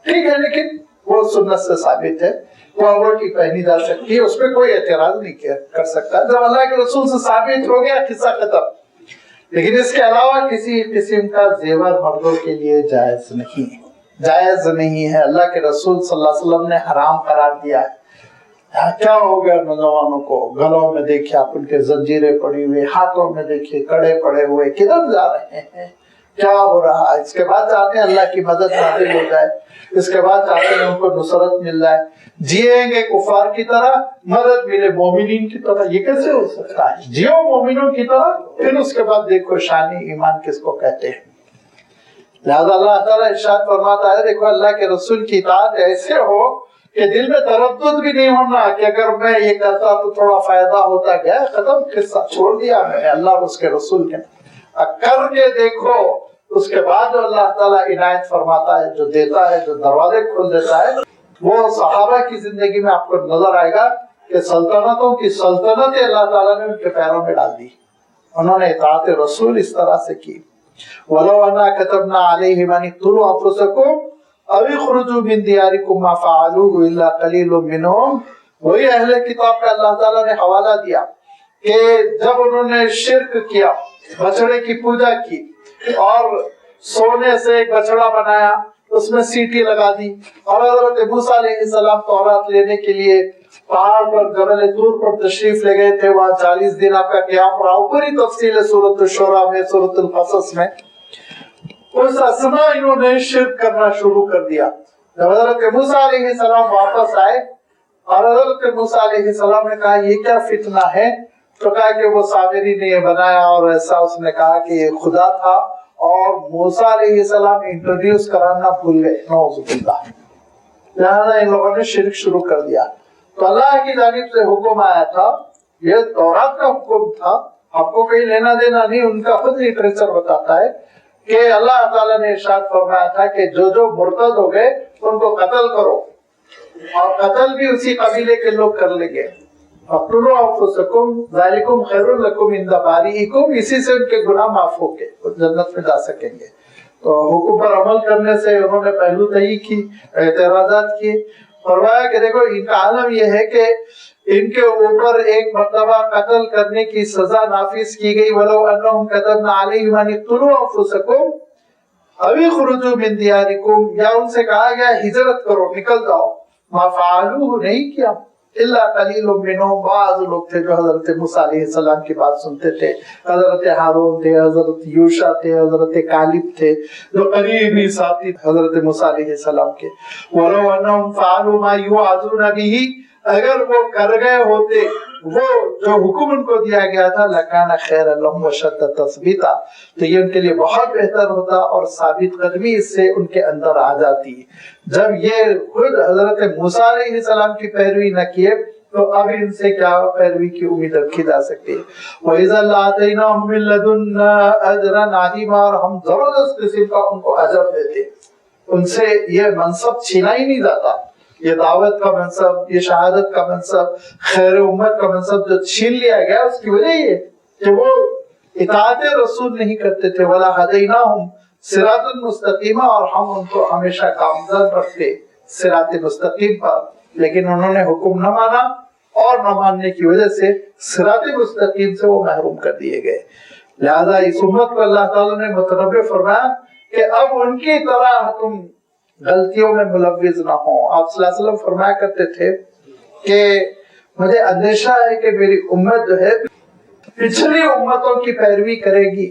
S1: ٹھیک ہے، لیکن وہ سنت سے ثابت ہے، وہ انگوٹھی پہنی جا سکتی ہے، اس پہ کوئی اعتراض نہیں کر سکتا. جب اللہ کے رسول سے ثابت ہو گیا قصہ ختم. لیکن اس کے علاوہ کسی قسم کا زیور مردوں کے لیے جائز نہیں ہے. اللہ کے رسول صلی اللہ علیہ وسلم نے حرام قرار دیا ہے. کیا ہو گیا نوجوانوں کو، گلوں میں دیکھیں آپ ان کے زنجیریں پڑی ہوئی، ہاتھوں میں دیکھیں کڑے پڑے ہوئے، کدھر جا رہے ہیں، کیا ہو رہا ہے؟ اس کے بعد چاہتے ہیں اللہ کی مدد نازل ہو جائے، اس کے بعد چاہتے ہیں ان کو نصرت مل جائے، جیئیں گے کفار کی طرح، مدد ملے مومنین کی طرح. یہ کیسے ہو سکتا ہے؟ جیو مومنوں کی طرح، پھر اس کے بعد دیکھو شانی ایمان کس کو کہتے ہیں. لہذا اللہ تعالیٰ ارشاد فرماتا ہے، دیکھو اللہ کے رسول کی اطاعت ایسے ہو کہ دل میں تردد بھی نہیں ہونا کہ اگر میں یہ کرتا تو تھوڑا فائدہ ہوتا. گیا ختم قصہ، چھوڑ دیا میں نے اللہ اور اس کے رسول کے. کر کے دیکھو، اس کے بعد جو اللہ تعالیٰ عنایت فرماتا ہے، جو دیتا ہے، جو دروازے کھول دیتا ہے، وہ صحابہ کی زندگی میں آپ کو نظر آئے گا کہ سلطنتوں کی سلطنت اللہ تعالیٰ نے ان کے پیروں میں ڈال دی. انہوں نے اطاعت رسول اس طرح سے کی. وَلَوْ أَنَّا كَتَبْنَا عَلَيْهِمْ أَنِ اقْتُلُوا أَنفُسَكُمْ أَوِ اخْرُجُوا مِنْ دِيَارِكُمْ مَا فَعَلُوهُ إِلَّا قَلِيلٌ مِّنْهُمْ. وہی اہل کتاب کا اللہ تعالیٰ نے حوالہ دیا کہ جب انہوں نے شرک کیا، بچڑے کی پوجا کی اور سونے سے ایک بچڑا بنایا، اس میں سیٹی لگا دی، اور حضرت موسیٰ علیہ السلام تورات لینے کے لیے پہاڑ پر جبل طور پر تشریف لے گئے تھے. وہاں 40 دن آپ کا قیام رہا. پوری تفصیل ہے سورۃ الشورى میں، سورۃ القصص میں. اس اسنا انہوں نے شرک کرنا شروع کر دیا. جب حضرت موسیٰ علیہ السلام واپس آئے اور حضرت موسیٰ علیہ السلام نے کہا یہ کیا فتنہ ہے، تو کہا کہ وہ سامری نے یہ بنایا، اور ایسا اس نے کہا کہ یہ خدا تھا، اور موسیٰ علیہ السلام انٹروڈیوس کرانا بھول گئے. نعوذ باللہ. لہذا ان لوگوں نے شرک شروع کر دیا. تو اللہ کی جانب سے حکم آیا تھا, یہ تورات کا حکم تھا, آپ کو کہیں لینا دینا نہیں. ان کا خود لٹریچر بتاتا ہے کہ اللہ تعالیٰ نے ارشاد فرمایا تھا کہ جو جو مرتد ہو گئے ان کو قتل کرو, اور قتل بھی اسی قبیلے کے لوگ کر لیں گے. اقتلوا انفسکم ذالکم خیر لکم عند بارئکم, اسی سے ان کے گناہ معاف ہو کے جنت میں جا سکیں گے. تو حکم پر عمل کرنے سے انہوں نے پہلو تہی کی, اعتراضات کیے. فرمایا کہ دیکھو ان کا عالم یہ ہے کہ ان کے اوپر ایک مرتبہ قتل کرنے کی سزا نافذ کی گئی. وَلَوْ أَنَّهُمْ كَتَبْنَا عَلَيْهِمْ أَنِ اقْتُلُوا أَنفُسَكُمْ أَوِ اخْرُجُوا مِنْ دِيَارِكُمْ, یا ان سے کہا گیا ہجرت کرو, نکل جاؤ. مَا فَعَلُوهُ, نہیں کیا. الا قلیل منہم, بعض لوگ تھے جو حضرت موسیٰ علیہ السلام کی بات سنتے تھے. حضرت ہارون تھے, حضرت یوشع تھے, حضرت کالب تھے جو قریبی ساتھی حضرت موسیٰ علیہ السلام کے. وَلَوْ أَنَّهُمْ فَعَلُوا مَا يُوعَظُونَ بِهِ, اگر وہ کر گئے ہوتے وہ جو حکم ان کو دیا گیا تھا, لَكَانَ خَيْرًا لَهُمْ وَأَشَدَّ تَثْبِيتًا, تو یہ ان کے لیے بہت بہتر ہوتا اور ثابت قدمی اس سے ان کے اندر آ جاتی. جب یہ خود حضرت موسیٰ علیہ السلام کی پیروی نہ کیے تو اب ان سے کیا پیروی کی امید رکھی جا سکتی ہے. وَإِذَا لَآتَيْنَاهُمْ مِن لَّدُنَّا أَجْرًا عَظِيمًا, اور ہم زبردست قسم کا ان کو اجر دیتے. ان سے یہ منصب چھینا ہی نہیں جاتا, یہ دعوت کا منصب, یہ شہادت کا منصب, خیر امت کا منصب جو چھین لیا گیا, اس کی وجہ یہ کہ وہ اطاعت رسول نہیں کرتے تھے. وَلَا هَدَيْنَاهُمْ صِرَاطًا مُسْتَقِيمًا, اور ہم ان کو ہمیشہ گامزن رکھتے صراط مستقیم پر, لیکن انہوں نے حکم نہ مانا اور نہ ماننے کی وجہ سے صراط مستقیم سے وہ محروم کر دیے گئے. لہذا اس امت کو اللہ تعالیٰ نے متنبہ فرمایا کہ اب ان کی طرح تم غلطیوں میں ملوث نہ ہو. آپ صلی اللہ علیہ وسلم فرمایا کرتے تھے کہ مجھے اندیشہ ہے کہ میری امت جو ہے پچھلی امتوں کی پیروی کرے گی,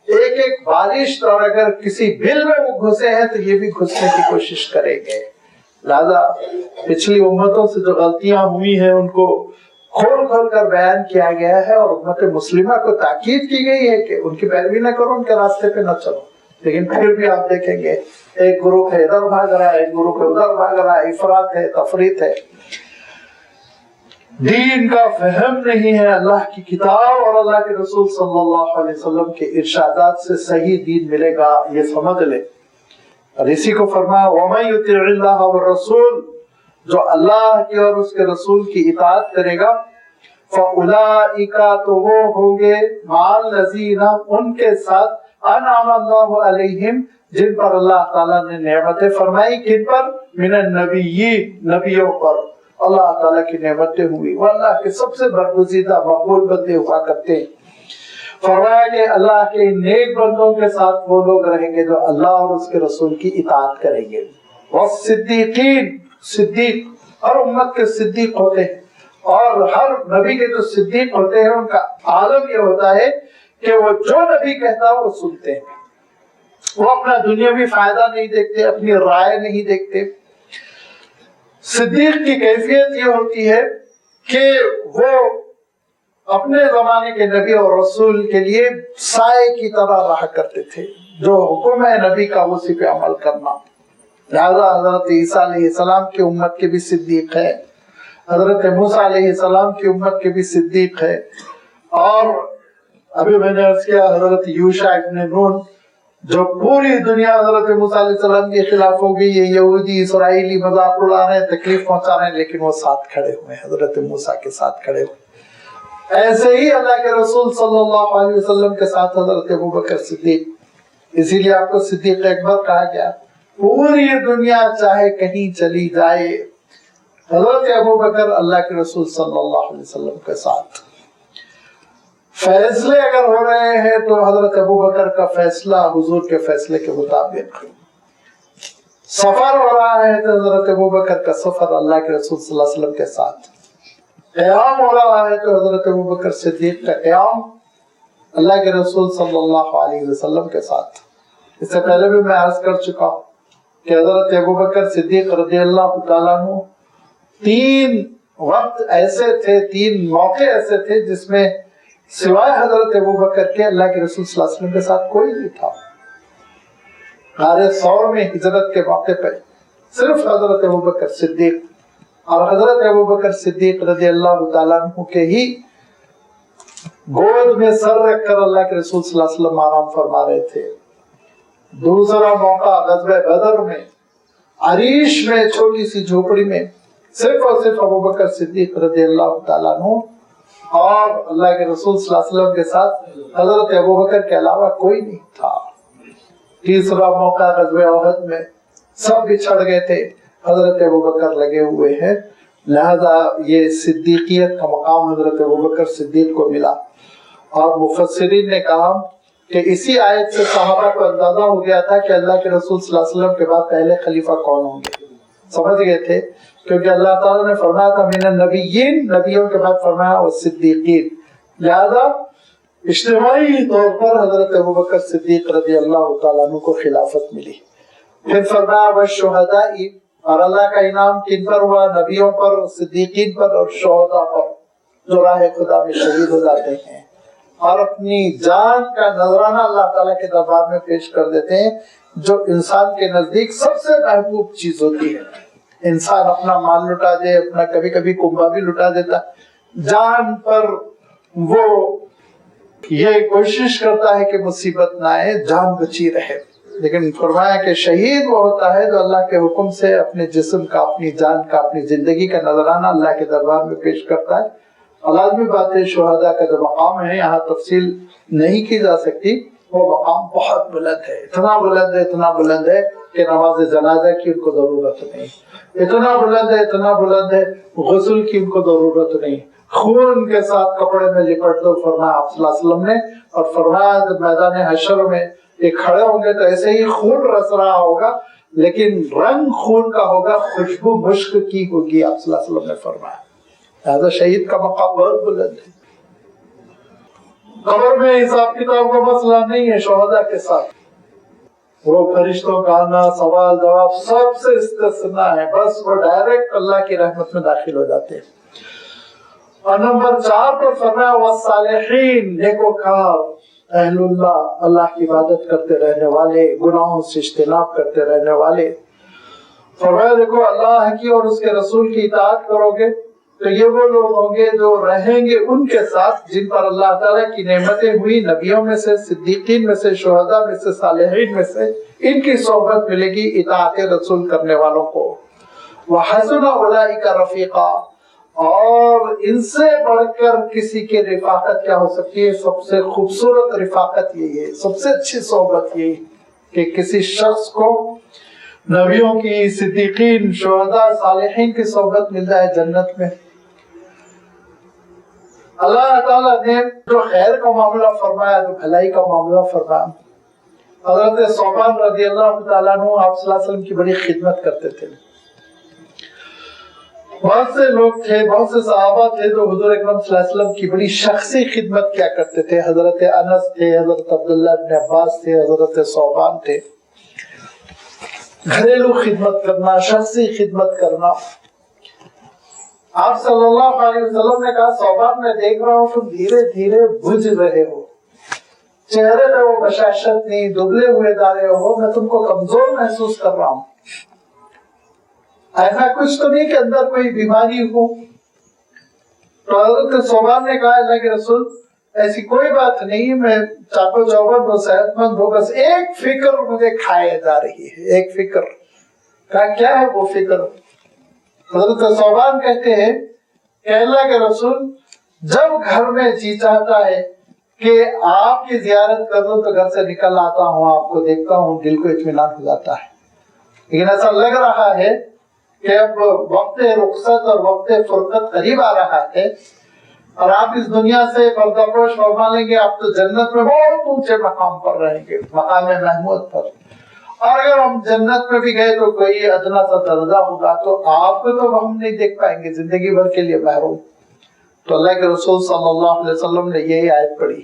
S1: ایک ایک بالشت, اور اگر کسی بل میں وہ گھسے ہیں تو یہ بھی گھسنے کی کوشش کریں گے. لہذا پچھلی امتوں سے جو غلطیاں ہوئی ہیں ان کو کھول کھول کر بیان کیا گیا ہے, اور امت مسلمہ کو تاکید کی گئی ہے کہ ان کی پیروی نہ کرو, ان کے راستے پہ نہ چلو. لیکن پھر بھی آپ دیکھیں گے ایک گروہ ہے ادھر بھاگ رہا ہے, ایک گروہ ادھر بھاگ رہا ہے, افراط ہے, تفریط ہے. دین کا فہم نہیں ہے, اللہ کی کتاب اور اللہ کے رسول صلی اللہ علیہ وسلم کے ارشادات سے صحیح دین ملے گا, یہ سمجھ لے. اور اسی کو فرمایا وَمَن يُطِعِ اللَّهَ وَالرَّسُولَ, جو اللہ کی اور اس کے رسول کی اطاعت کرے گا, فَأُولَٰئِكَ, تو وہ ہوں گے, مَعَ الَّذِينَ, ان کے ساتھ, أَنْعَمَ اللَّهُ عَلَيْهِمْ, جن پر اللہ تعالیٰ نے نعمتیں فرمائی. کن پر؟ من النبیین, نبیوں پر اللہ تعالیٰ کی نعمتیں ہوئی. وہ اللہ کے سب سے برگزیدہ مقبول بندے ہوا کرتے ہیں. فرمایا کہ اللہ کے نیک بندوں کے ساتھ وہ لوگ رہیں گے جو اللہ اور اس کے رسول کی اطاعت کریں گے. والصدیقین, صدیق اور امت کے صدیق ہوتے ہیں, اور ہر نبی کے جو صدیق ہوتے ہیں ان کا عالم یہ ہوتا ہے کہ وہ جو نبی کہتا ہے وہ سنتے ہیں. وہ اپنا دنیاوی فائدہ نہیں دیکھتے, اپنی رائے نہیں دیکھتے. صدیق کی کیفیت یہ ہوتی ہے کہ وہ اپنے زمانے کے نبی اور رسول کے لیے سائے کی طرح رہا کرتے تھے. جو حکم ہے نبی کا اسی پہ عمل کرنا. لہذا حضرت عیسیٰ علیہ السلام کی امت کے بھی صدیق ہے, حضرت موسیٰ علیہ السلام کی امت کے بھی صدیق ہے, اور ابھی میں نے عرض کیا حضرت یوشع ابن نون, جو پوری دنیا حضرت موسیٰ علیہ السلام کے خلاف ہو گئی, یہ یہودی اسرائیلی مذاق اڑا رہے ہیں, تکلیف پہنچا رہے ہیں, لیکن وہ ساتھ کھڑے ہوئے, حضرت موسیٰ کے ساتھ کھڑے ہوئے. ایسے ہی اللہ کے رسول صلی اللہ علیہ وسلم کے ساتھ حضرت ابوبکر صدیق, اسی لیے آپ کو صدیق اکبر کہا گیا. پوری دنیا چاہے کہیں چلی جائے, حضرت ابوبکر اللہ کے رسول صلی اللہ علیہ وسلم کے ساتھ. فیصلے اگر ہو رہے ہیں تو حضرت ابوبکر کا فیصلہ حضور کے فیصلے کے مطابق. سفر ہو رہا ہے تو حضرت ابوبکر کا سفر اللہ کے رسول صلی اللہ علیہ وسلم کے ساتھ. قیام ہو رہا ہے تو حضرت ابوبکر صدیق کا قیام اللہ کے رسول صلی اللہ علیہ وسلم کے ساتھ. اس سے پہلے بھی میں عرض کر چکا ہوں کہ حضرت ابوبکر صدیق رضی اللہ تعالیٰ عنہ 3 وقت ایسے تھے, 3 موقع ایسے تھے جس میں سوائے حضرت ابوبکر کے اللہ کے رسول صلی اللہ علیہ وسلم کے ساتھ کوئی نہیں تھا. غار ثور میں ہجرت کے موقع پر صرف حضرت ابوبکر صدیق، اور حضرت ابوبکر صدیق رضی اللہ تعالیٰ عنہ کے ہی گود میں سر رکھ کر اللہ کے رسول صلی اللہ علیہ وسلم آرام فرما رہے تھے۔ دوسرا موقع غزوہ بدر میں عریش میں چھوٹی سی جھوپڑی میں صرف اور صرف ابوبکر صدیق رضی اللہ تعالیٰ عنہ اور اللہ کے رسول صلی اللہ علیہ وسلم کے ساتھ حضرت ابوبکر کے علاوہ کوئی نہیں تھا۔ تیسرا موقع غزوہ احد میں سب بچھڑ گئے تھے، حضرت ابوبکر لگے ہوئے ہیں، لہذا یہ صدیقیت کا مقام حضرت ابوبکر صدیق کو ملا۔ اور مفسرین نے کہا کہ اسی آیت سے صحابہ کو اندازہ ہو گیا تھا کہ اللہ کے رسول صلی اللہ علیہ وسلم کے بعد پہلے خلیفہ کون ہوں گے، سمجھ گئے تھے، کیونکہ اللہ تعالیٰ نے فرمایا تھا من النبیین، نبیوں کے بعد فرمایا والصدیقین، لہذا اجتماعی طور پر حضرت ابوبکر صدیق رضی اللہ تعالیٰ عنہ کو خلافت ملی۔ پھر فرمایا والشہداء، اور اللہ کا انعام کن پر ہوا؟ نبیوں پر، صدیقین پر اور شہداء پر، جو راہ خدا میں شہید ہو جاتے ہیں اور اپنی جان کا نذرانہ اللہ تعالیٰ کے دربار میں پیش کر دیتے ہیں، جو انسان کے نزدیک سب سے محبوب چیز ہوتی ہے۔ انسان اپنا مال لٹا دے، اپنا کبھی کبھی کنبہ بھی لٹا دیتا، جان پر وہ یہ کوشش کرتا ہے کہ مصیبت نہ آئے، جان بچی رہے، لیکن فرمایا کہ شہید وہ ہوتا ہے جو اللہ کے حکم سے اپنے جسم کا، اپنی جان کا، اپنی زندگی کا نذرانہ اللہ کے دربار میں پیش کرتا ہے۔ لازمی بات ہے شہداء کا جو مقام ہے، یہاں تفصیل نہیں کی جا سکتی، وہ مقام بہت بلند ہے، اتنا بلند ہے، اتنا بلند ہے کہ نماز جنازہ کی ان کو ضرورت نہیں، اتنا بلند ہے، اتنا بلند ہے غسل کی ان کو ضرورت نہیں، خون کے ساتھ کپڑے میں لپٹ دو فرمایا آپ صلی اللہ علیہ وسلم نے، اور فرمایا جب میدان حشر میں یہ کھڑے ہوں گے تو ایسے ہی خون رس رہا ہوگا، لیکن رنگ خون کا ہوگا، خوشبو مشک کی ہوگی، آپ صلی اللہ علیہ وسلم نے فرمایا۔ لہذا شہید کا مقام بہت بلند ہے۔ قبر میں حساب کتاب کا مسئلہ نہیں ہے شہداء کے ساتھ، وہ فرشتوں کا آنا، سوال جواب سب سے استثناء ہے، بس وہ ڈائریکٹ اللہ کی رحمت میں داخل ہو جاتے ہیں۔ اور نمبر 4 پر فرمایا والصالحین، نیکوکار، اہل اللہ، اللہ کی عبادت کرتے رہنے والے، گناہوں سے اجتناب کرتے رہنے والے۔ فرمایا دیکھو اللہ کی اور اس کے رسول کی اطاعت کرو گے تو یہ وہ لوگ ہوں گے جو رہیں گے ان کے ساتھ جن پر اللہ تعالیٰ کی نعمتیں ہوئی، نبیوں میں سے، صدیقین میں سے، شہداء میں سے، صالحین میں سے، ان کی صحبت ملے گی اطاعت رسول کرنے والوں کو۔ وَحَسُنَ أُولَئِكَ رَفِيقًا، اور ان سے بڑھ کر کسی کی رفاقت کیا ہو سکتی ہے؟ سب سے خوبصورت رفاقت یہی ہے، سب سے اچھی صحبت یہی کہ کسی شخص کو نبیوں کی، صدیقین، شہداء، صالحین کی صحبت مل جائے جنت میں۔ اللہ تعالیٰ نے جو خیر کا معاملہ فرمایا، جو بھلائی کا معاملہ فرمایا، حضرت ثوبان رضی اللہ تعالیٰ عنہ آپ صلی اللہ علیہ وسلم کی بڑی خدمت کرتے تھے۔ بہت سے لوگ تھے، بہت سے صحابہ تھے جو حضور اکرم صلی اللہ علیہ وسلم کی بڑی شخصی خدمت کیا کرتے تھے۔ حضرت انس تھے، حضرت عبداللہ بن عباس تھے، حضرت ثوبان تھے۔ گھریلو خدمت کرنا، شخصی خدمت کرنا۔ آپ صلی اللہ علیہ وسلم نے کہا ثوبان میں دیکھ رہا ہوں تم دھیرے دھیرے بجھ رہے ہو، چہرے پہ وہ بشاشت نہیں، دبلے ہوئے جا رہے ہو، میں تم کو کمزور محسوس کر رہا ہوں، ایسا کچھ تو نہیں کہ اندر کوئی بیماری ہو؟ تو حضرت ثوبان نے کہا اللہ کے رسول ایسی کوئی بات نہیں، میں چاقو چوبند اور صحت مند ہوں، بس ایک فکر مجھے کھائے جا رہی ہے، ایک فکر۔ کہا کیا ہے وہ فکر؟ حضرت ثوبان کہتے ہیں کہ اللہ کے رسول جب گھر میں جی چاہتا ہے کہ آپ کی زیارت کر دو تو گھر سے نکل آتا ہوں، آپ کو دیکھتا ہوں، دل کو اطمینان ہو جاتا ہے، لیکن ایسا لگ رہا ہے کہ اب وقت رخصت اور وقت فرقت قریب آ رہا ہے اور آپ اس دنیا سے پردہ پوش فرما لیں گے، آپ تو جنت میں بہت اونچے مقام پر رہیں گے، مقام محمود پر، اور اگر ہم جنت میں بھی گئے تو کوئی ادنا سا درجہ ہوگا تو آپ کو تو ہم نہیں دیکھ پائیں گے، زندگی بھر کے لیے محروم۔ تو اللہ کے رسول صلی اللہ علیہ وسلم نے یہی آیت پڑھی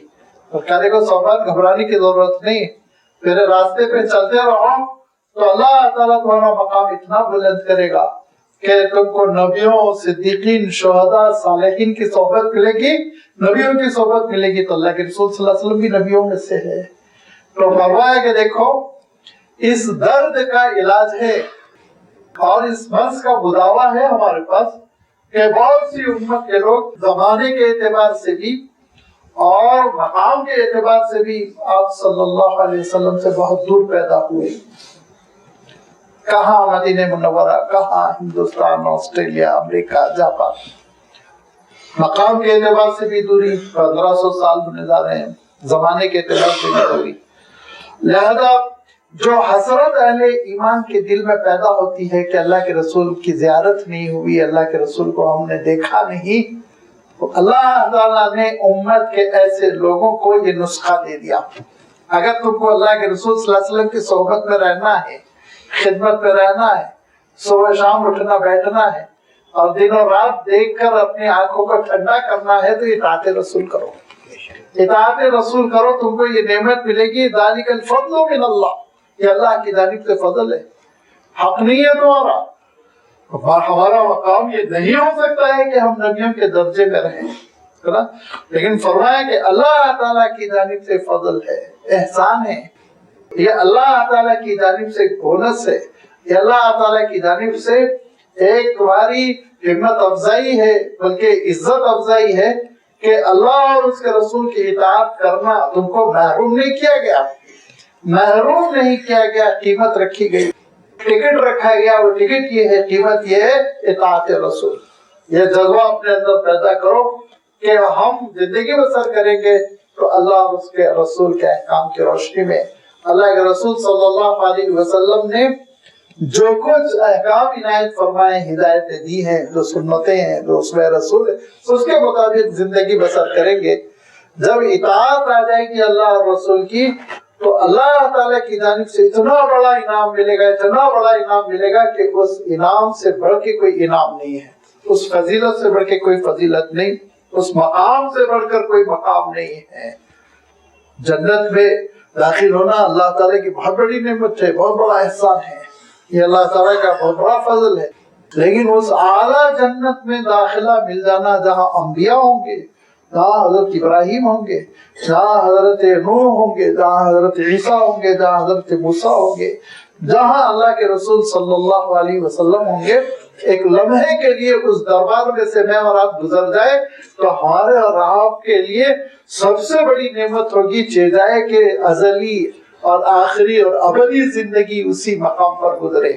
S1: اور کہنے کو ثوبان گھبرانے کی ضرورت نہیں، میرے راستے پہ چلتے رہو تو اللہ تعالیٰ تمہارا مقام اتنا بلند کرے گا کہ تم کو نبیوں، صدیقین، شہداء، صالحین کی صحبت ملے گی، نبیوں کی صحبت ملے گی۔ تو اللہ کے رسول صلی اللہ علیہ وسلم بھی نبیوں میں سے ہے۔ تو فرمایا کہ دیکھو اس درد کا علاج ہے اور اس مرض کا مداوا ہے ہمارے پاس کہ بہت سی امت کے لوگ زمانے کے اعتبار سے بھی اور مقام کے اعتبار سے بھی آپ صلی اللہ علیہ وسلم سے بہت دور پیدا ہوئے. کہاں مدینہ منورہ، کہاں ہندوستان، آسٹریلیا، امریکہ، جاپان. مقام کے اعتبار سے بھی دوری 1500 سال ہونے جا رہے ہیں، زمانے کے اعتبار سے بھی دوری. لہذا جو حسرت اہل ایمان کے دل میں پیدا ہوتی ہے کہ اللہ کے رسول کی زیارت نہیں ہوئی، اللہ کے رسول کو ہم نے دیکھا نہیں، تو اللہ تعالیٰ نے امت کے ایسے لوگوں کو یہ نسخہ دے دیا. اگر تم کو اللہ کے رسول صلی اللہ علیہ وسلم کی صحبت میں رہنا ہے، خدمت میں رہنا ہے، صبح شام اٹھنا بیٹھنا ہے اور دن و رات دیکھ کر اپنی آنکھوں کو ٹھنڈا کرنا ہے، تو اطاعت رسول کرو. اطاعت رسول کرو، تم کو یہ نعمت ملے گی. ذالک الفضل من اللہ، یہ اللہ کی جانب سے فضل ہے، حق نہیں ہے تمہارا. ہمارا مقام یہ نہیں ہو سکتا ہے کہ ہم نبیوں کے درجے میں رہیں، لیکن فرمایا کہ اللہ تعالیٰ کی جانب سے فضل ہے، احسان ہے. یہ اللہ تعالیٰ کی جانب سے بونس ہے، یہ اللہ تعالیٰ کی جانب سے ایک تمہاری ہمت افزائی ہے، بلکہ عزت افزائی ہے کہ اللہ اور اس کے رسول کی اطاعت کرنا تم کو محروم نہیں کیا گیا، محروم نہیں کیا گیا، قیمت رکھی گئی، ٹکٹ رکھا گیا. وہ ٹکٹ یہ ہے، قیمت یہ ہے اطاعت رسول. یہ جذبہ اپنے اندر پیدا کرو کہ ہم زندگی بسر کریں گے تو اللہ اور اس کے رسول کے احکام کی روشنی میں. اللہ کے رسول صلی اللہ علیہ وسلم نے جو کچھ احکام عنایت فرمائے، ہدایتیں دی ہیں، جو سنتیں ہیں، جو اسوہ رسول ہے، اس کے مطابق زندگی بسر کریں گے. جب اطاعت آ جائے گی اللہ اور رسول کی، تو اللہ تعالیٰ کی جانب سے اتنا بڑا انعام ملے گا، اتنا بڑا انعام ملے گا کہ اس انعام سے بڑھ کے کوئی انعام نہیں ہے، اس فضیلت سے بڑھ کے کوئی فضیلت نہیں، اس مقام سے بڑھ کر کوئی مقام نہیں ہے. جنت میں داخل ہونا اللہ تعالیٰ کی بہت بڑی نعمت ہے، بہت بڑا احسان ہے، یہ اللہ تعالیٰ کا بہت بڑا فضل ہے. لیکن اس اعلیٰ جنت میں داخلہ مل جانا جہاں انبیاء ہوں گے، جہاں حضرت ابراہیم ہوں گے، جہاں حضرت نوح ہوں گے، جہاں حضرت عیسیٰ ہوں گے، جہاں حضرت موسیٰ ہوں گے، جہاں اللہ کے رسول صلی اللہ علیہ وسلم ہوں گے، ایک لمحے کے لیے اس دربار میں سے میں اور آپ گزر جائے تو ہمارے اور آپ کے لیے سب سے بڑی نعمت ہوگی چیزائے کہ ازلی اور آخری اور ابدی زندگی اسی مقام پر گزرے.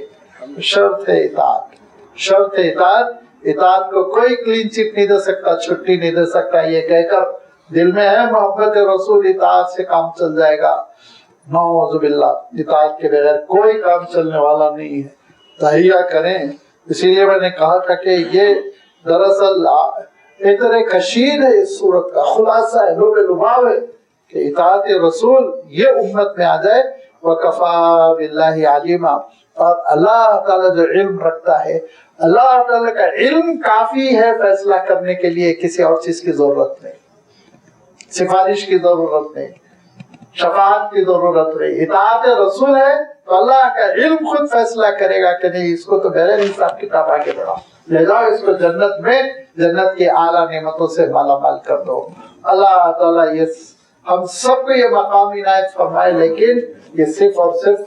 S1: شرط ہے اطاعت، شرط ہے اطاعت. اطاعت کو کوئی کلین چٹ نہیں دے سکتا، چھٹی نہیں دے سکتا. یہ کہہ کر دل میں ہے محبت رسول، اطاعت سے کام چل جائے گا. نعوذ باللہ، اطاعت کے بغیر کوئی کام چلنے والا نہیں ہے. تہیہ کریں. اسی لیے میں نے کہا تھا کہ یہ دراصل اتر کشید ہے، اس صورت کا خلاصہ ہے، لب لباب ہے کہ اطاعت رسول یہ امت میں آ جائے. وَكَفَى بِاللَّهِ عَلِيمًا، اور اللہ تعالیٰ جو علم رکھتا ہے، اللہ تعالیٰ کا علم کافی ہے فیصلہ کرنے کے لیے. کسی اور چیز کی ضرورت نہیں، سفارش کی ضرورت نہیں، شفاعت کی ضرورت نہیں. اطاعت رسول ہے تو اللہ کا علم خود فیصلہ کرے گا کہ نہیں، اس کو تو بغیر حساب کتاب آگے بڑھا، لے جاؤ اس کو جنت میں، جنت کے اعلیٰ نعمتوں سے مالا مال کر دو. اللہ تعالیٰ یہ ہم سب کو یہ مقام عنایت فرمائے. لیکن یہ صرف اور صرف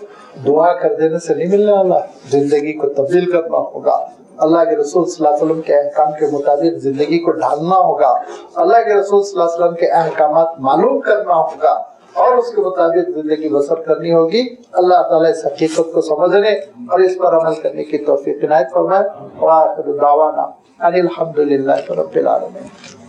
S1: دعا کر دینے سے نہیں ملنے والا، زندگی کو تبدیل کرنا ہوگا. اللہ کے رسول صلی اللہ علیہ وسلم کے احکام کے مطابق زندگی کو ڈھالنا ہوگا. اللہ کے رسول صلی اللہ علیہ وسلم کے احکامات معلوم کرنا ہوگا اور اس کے مطابق زندگی بسر کرنی ہوگی. اللہ تعالیٰ اس حقیقت کو سمجھنے اور اس پر عمل کرنے کی توفیق عنایت فرمائے. وآخر دعوانا ان الحمد للہ رب العالمین.